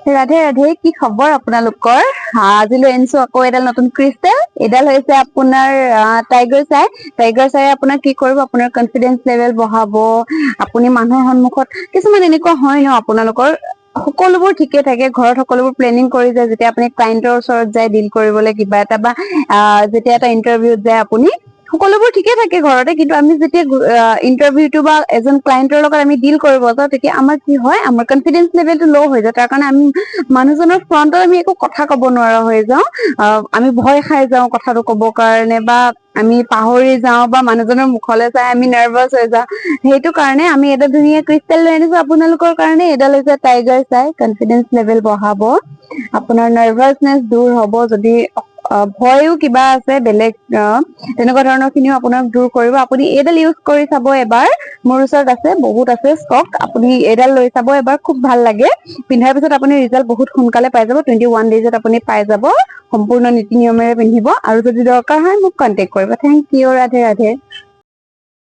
ৰাধে ৰাধে, কি খবৰ আপোনালোকৰ? আজি লৈ আনিছো আকৌ এডাল নতুন ক্ৰিষ্টেল। এডাল হৈছে আপোনাৰ টাইগাৰ চাই আপোনাৰ কি কৰিব, আপোনাৰ কনফিডেন্স লেভেল বঢ়াব। আপুনি মানুহৰ সন্মুখত কিছুমান এনেকুৱা হয় ন, আপোনালোকৰ সকলোবোৰ ঠিকে থাকে, ঘৰত সকলোবোৰ প্লেনিং কৰি যায়, যেতিয়া আপুনি ক্লাইণ্টৰ ওচৰত যায় ডিল কৰিবলৈ কিবা এটা বা যেতিয়া এটা ইন্টাৰভিউত যায় আপুনি সকলোবোৰ ঠিকে থাকে ঘৰতে, কিন্তু আমি যেতিয়া ইন্টাৰভিউটো বা এজন ক্লাইণ্টৰ লগত আমি ডিল কৰিব যাওঁ, তেতিয়া আমাৰ কি হয়, আমাৰ কনফিডেন্স লেভেলটো ল' হৈ যায়। তাৰ কাৰণে আমি মানুহজনৰ ফ্ৰণ্টত আমি একো কথা কব নোৱাৰা হৈ যাওঁ। আমি ভয় খাই যাওঁ কথাটো কব কাৰণে, বা আমি পাহৰি যাওঁ, বা মানুহজনৰ মুখলৈ চাই আমি নাৰ্ভাছ হৈ যাওঁ। সেইটো কাৰণে আমি এটা ধুনীয়া ক্ৰিষ্টেল লৈ আনিছো আপোনালোকৰ কাৰণে। এডাল হৈছে টাইগাৰ চাই, কনফিডেন্স লেভেল বঢ়াব, আপোনাৰ নাৰ্ভাছনেচ দূৰ হব। যদি ভয়ো কিবা আছে বেলেগ তেনেকুৱা ধৰণৰ খিনিও আপোনাক দূৰ কৰিব। আপুনি এইডাল ইউজ কৰি চাব এবাৰ, মোৰ ওচৰত আছে, বহুত আছে ষ্টক। আপুনি এইডাল লৈ চাব এবাৰ, খুব ভাল লাগে। পিন্ধাৰ পিছত আপুনি ৰিজাল্ট বহুত সোনকালে পাই যাব। 21 ডেইজত আপুনি পাই যাব। সম্পূৰ্ণ নীতি নিয়মেৰে পিন্ধিব, আৰু যদি দৰকাৰ হয় মোক কন্টেক্ট কৰিব। Thank you, Radhe Radhe.